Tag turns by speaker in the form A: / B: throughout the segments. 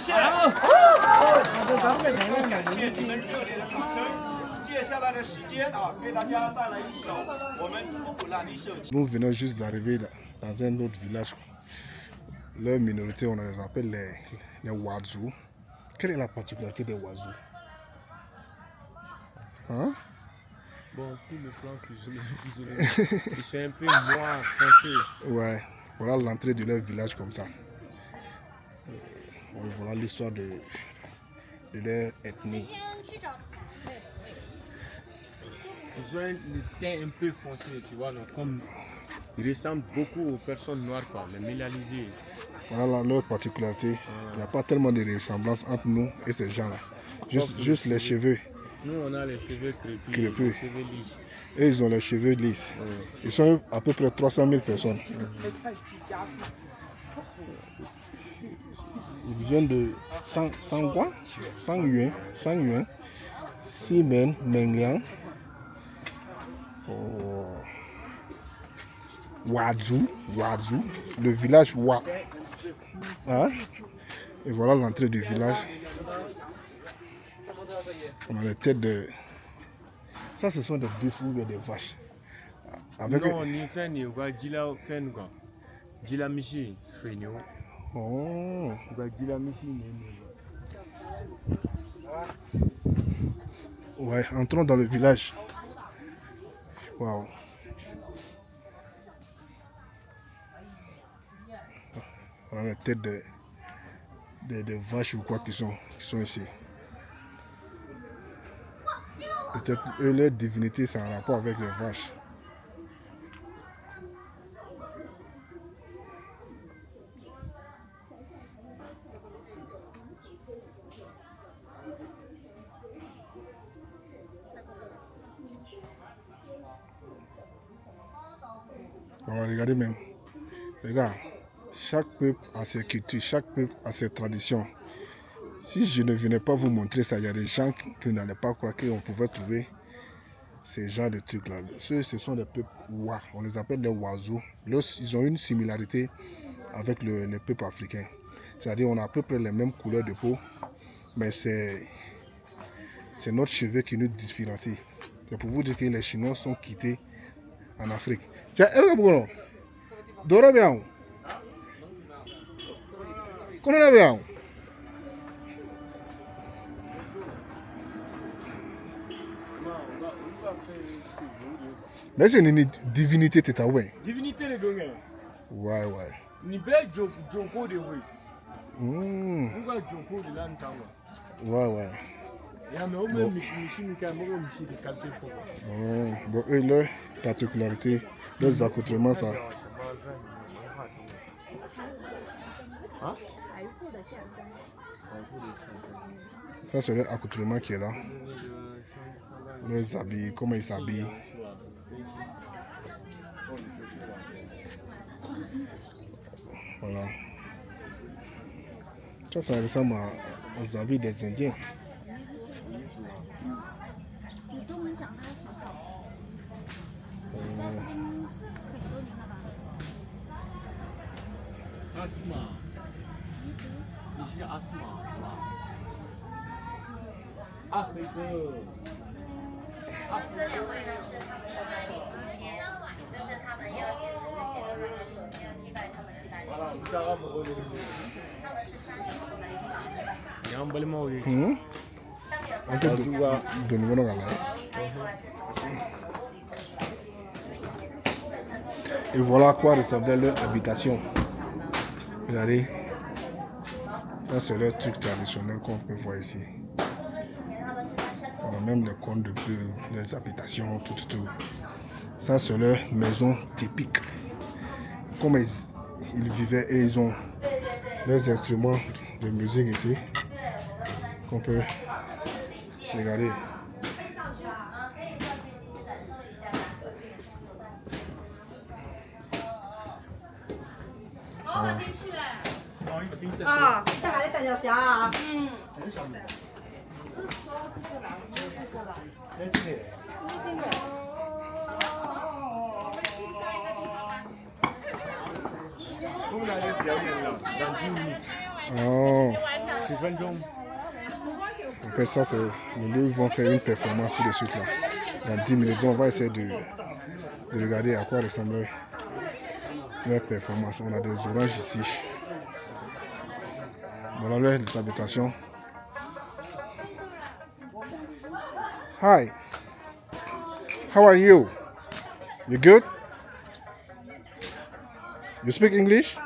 A: 谢，感谢你们热烈的掌声。接下来的时间啊，给大家带来一首我们布兰尼社。
B: Nous venons juste d'arriver dans un autre village. Leur minorité, on les appelle les Wazou. Quelle est la particularité des Wazou? Hein?
C: Bon, sur le plan physiologique, ils sont un peu noirs, foncés.
B: Ouais, voilà l'entrée de leur village comme ça. Voilà l'histoire de leur ethnie.
C: Ils ont le teint un peu foncé, tu vois, donc comme ils ressemblent beaucoup aux personnes noires, quoi, les mélalisées.
B: Voilà leur particularité. Il n'y a pas tellement de ressemblance entre nous et ces gens-là. Juste les cheveux.
C: Nous, on a les cheveux crépus, les cheveux lisses.
B: Et ils ont les cheveux lisses. Ils sont à peu près 300 000 personnes. Ils viennent de Sangwa, Sangyuan, Simen, Mengyang, Wazou, le village Wa. Hein? Et voilà l'entrée du village. On a les têtes de... Ça, ce sont des buffles ou des vaches. Avec
C: non, ni fait ni quoi, Gila fait quoi. Gila Michi, fait ni.
B: Oh.
C: Gila Michi,
B: Ouais, entrons dans le village. Waouh. On a la tête de vaches ou quoi qui sont ici. Peut-être eux, leur divinité, c'est en rapport avec les vaches. Voilà, regardez même. Regarde, chaque peuple a ses cultures, chaque peuple a ses traditions. Si je ne venais pas vous montrer ça, il y a des gens qui n'allaient pas croire qu'on pouvait trouver ces genres de trucs-là. Ce sont des peuples Wa, on les appelle les Wazou. Ils ont une similarité avec les peuples africains. C'est-à-dire on a à peu près les mêmes couleurs de peau, mais c'est notre cheveu qui nous différencie. C'est pour vous dire que les Chinois sont quittés en Afrique. Tiens, Dora bien. Comment on a bien? Mais c'est une divinité, tu ouais.
C: Divinité les deux.
B: Ouais.
C: Ni be Joko de oui. On va Joko de l'antawa.
B: Ouais.
C: Ya mais au même Michi ni quand même Michi de qualité pour.
B: Bon, eux, leur particularité, leurs accoutrements, ça.
C: Hein?
B: Ça, c'est leur accoutrement qui est là. Leurs habits, comment ils s'habillent. Voilà. Ça ressemble aux habits des Indiens.
C: Asma. Ici Asma.啊，那个。
D: 这两位呢是他们的代理祖先，就是他们要祭祀之前的话呢，首先要祭拜他们的代理祖先。他们是山里头来的。
C: 两百毛的。
B: On peut donner le gala. Et voilà à quoi ressemblait leur habitation. Regardez. Ça, c'est leur truc traditionnel qu'on peut voir ici. On a même les contes de peu, les habitations, tout. Ça, c'est leur maison typique. Comme ils vivaient et ils ont leurs instruments de musique ici. Qu'on peut regarder.
E: Ah, 带来的大脚虾啊。
C: 我们来表演了，2 minutes。
B: 哦，
C: 10分钟。
B: Après ça, les deux vont faire une performance tout de suite là. Dans 10 minutes, on va essayer de regarder à quoi ressemble leur performance. On a des oranges ici. Voilà leurs habitations. Hi. How are you? You good? You speak English?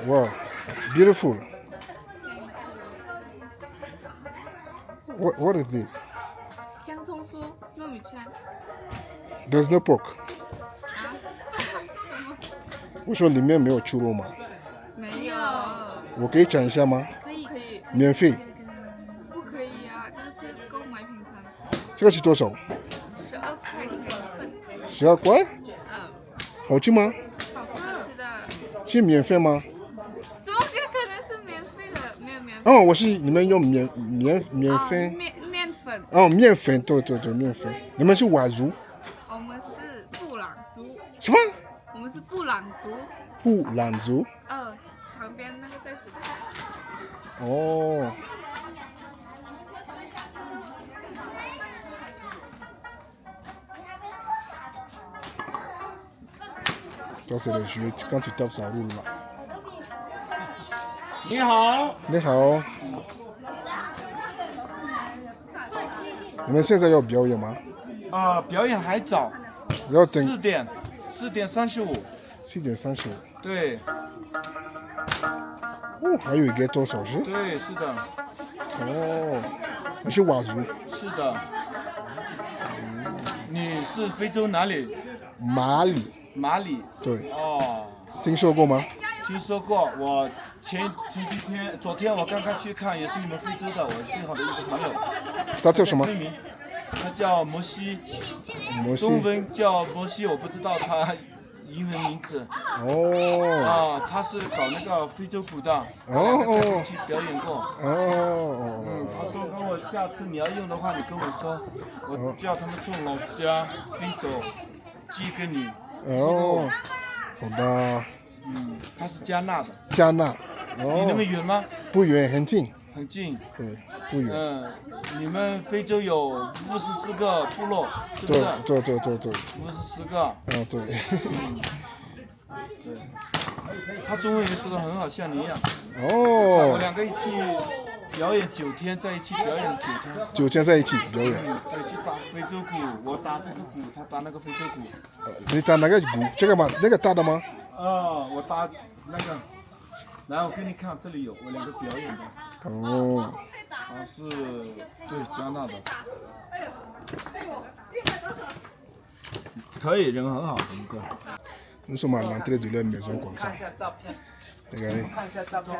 B: Wow, beautiful. What is this?
F: 香葱酥、糯米圈
B: There's no pork.
F: 啊？什么？
B: 我说里面没有猪肉吗？
F: 没有。
B: 我可以讲一下吗？
F: 可以。
B: 免费。
F: 不可以啊，这是购买品餐，
B: 这个是多少
F: 12块钱一份。
B: 12块？好吃吗？
F: 好吃的。
B: 是免费吗？
F: 怎么可能是免费的？没有免费。
B: 哦，我是你们用免费。
F: 面粉。
B: 哦，面粉，对，面粉。你们是佤族？
F: 我们是布朗族。
B: 什么？
F: 我们是布朗族。
B: 布朗族？
F: 旁边那个在这里。
B: 哦。Ça c'est le jeu, quand tu tapes ça roule là.
A: 你好，
B: 你好。你们现在要表演吗？
A: 表演还早，
B: 要等
A: 4点35。
B: 4点35。
A: 对。
B: 哦，还有一个多小时？
A: 对，是的。
B: 哦，你是佤族？
A: 是的。你是非洲哪里？
B: 马里。
A: 马里。
B: 对。
A: 哦。
B: 听说过吗？
A: 听说过，我昨天我刚刚去看，也是你们非洲的，我最好的一个朋友。
B: 他叫什么？
A: 他叫摩西。
B: 摩西。
A: 中文叫摩西，我不知道他英文名字。
B: 哦。
A: 他是搞那个非洲鼓的。
B: 哦。
A: 去表演过。他说跟我下次你要用的话，你跟我说，我叫他们从老家非洲寄给你。
B: 哦。好的。
A: 他是加纳的。
B: 加纳。
A: 离那么远吗？
B: 不远，很近。
A: 很近。
B: 对，不远。
A: 你们非洲有54个部落，是不是？
B: 对。
A: 54个。
B: 对。
A: 对。他中文也说得很好，像你一样。
B: 哦。
A: 我2个一起表演9天，在一起表演9天。
B: 9天在一起表演。
A: 对，去打非洲鼓，我打这个鼓，他打那个非洲鼓。
B: 你打哪个鼓？这个吗？那个大的吗？
A: 我打那个。来，我给你看，这里有我2个表演的。
B: 哦。
A: 他是对加纳的。可以，人很好的一个。
B: Nous sommes à l'entrée de leur maison comme ça.
G: 看一下照片。
B: Regardez.
G: 看一下照片，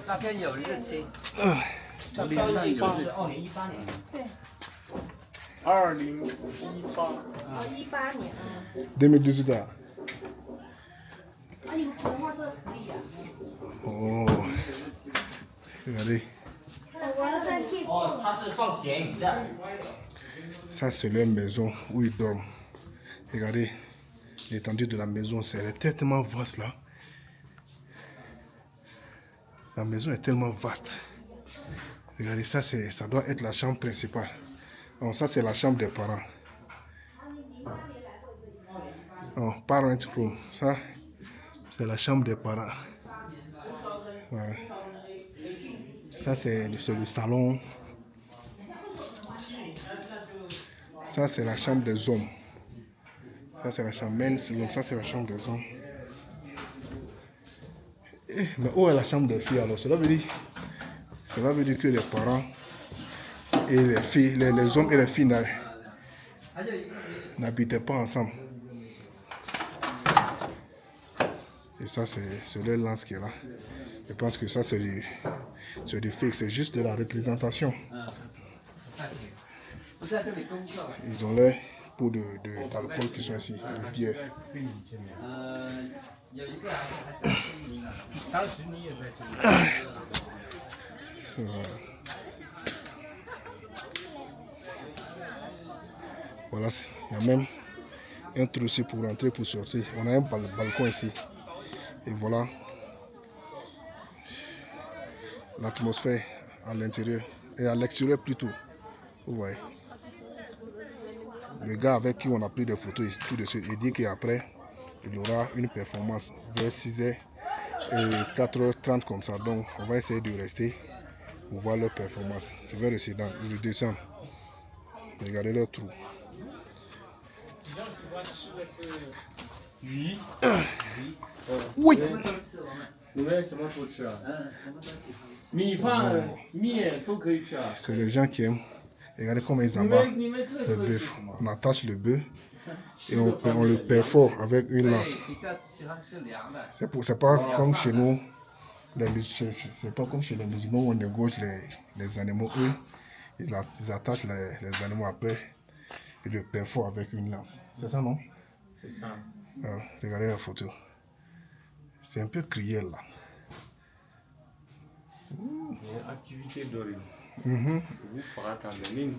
G: 照片有日期。
A: 照片上有日期。
G: 2018年。
F: 对。
A: 2018。
F: 18年。
B: 2018啊。
F: 你普通话说的可以啊。
B: 哦。Regardez.
G: 它是放咸鱼的。
B: Ça c'est leur maison où ils dorment. Regardez l'étendue de la maison, c'est tellement vaste là. La maison est tellement vaste. Regardez, ça doit être la chambre principale. Donc ça c'est la chambre des parents. Parent room, ça c'est la chambre des parents. Voilà. Ça c'est le salon. Ça c'est la chambre des hommes. Ça c'est la chambre men's room. Ça c'est la chambre des hommes. Mais où est la chambre des filles alors? Cela veut dire que les parents et les filles, les hommes et les filles n'habitaient pas ensemble. Et ça c'est le lance qui est là. Je pense que ça c'est du fake, c'est juste de la représentation. Ils ont l'air pots d'alcool qui sont ici, de bière. Voilà, il y a même un trou ici pour rentrer, pour sortir. On a un balcon ici. Et voilà. l'atmosphère à l'intérieur et à l'extérieur plutôt. Vous voyez. Le gars avec qui on a pris des photos ici, tout de suite, il dit qu'après, il aura une performance vers 6h et 4h30 comme ça. Donc, on va essayer de rester pour voir leur performance. Je vais descendre. Regardez leur trou. Oui. C'est les gens qui aiment. Regardez comment ils abattent le bœuf. On attache le bœuf et on le perfore avec une lance. C'est pas comme chez nous. C'est pas comme chez les musulmans où on égorge les animaux. Eux, ils attachent les animaux après et le perforent avec une lance. C'est ça, non?
C: C'est ça.
B: Alors, regardez la photo. C'est un peu criel là.
C: Activité d'origine. Vous ferez quand même.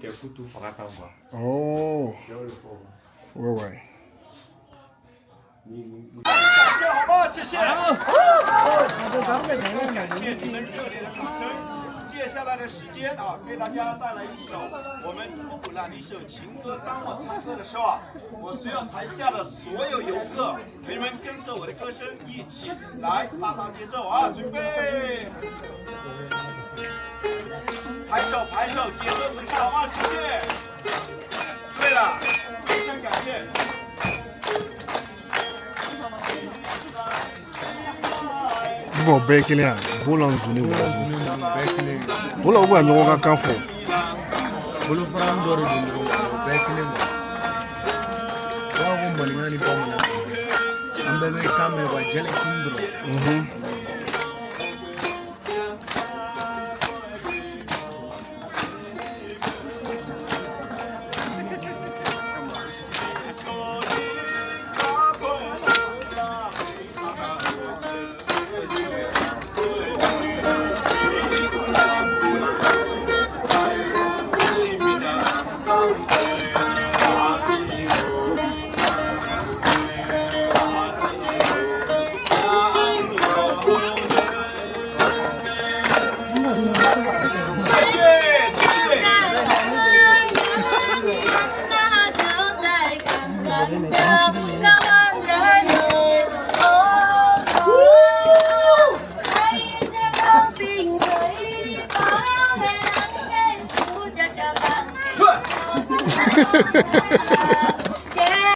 B: Oh. Ouais, ouais.
A: 好吗？谢谢。感谢你们热烈的掌声。接下来的时间啊，给大家带来一首我们布兰尼省情歌。当我唱歌的时候啊，我需要台下的所有游客朋友们跟着我的歌声一起来打打节奏啊！准备，拍手拍手，节奏很好吗？谢谢。对了，非常感谢。
B: Bon, ben qu'il y a boulon journée ou boulon ou alors on a qu'un faux.
C: Bolo faram dore de mo bekle mo. Wa go mali ngani pa mo. Ambe be kame wa jele kindro.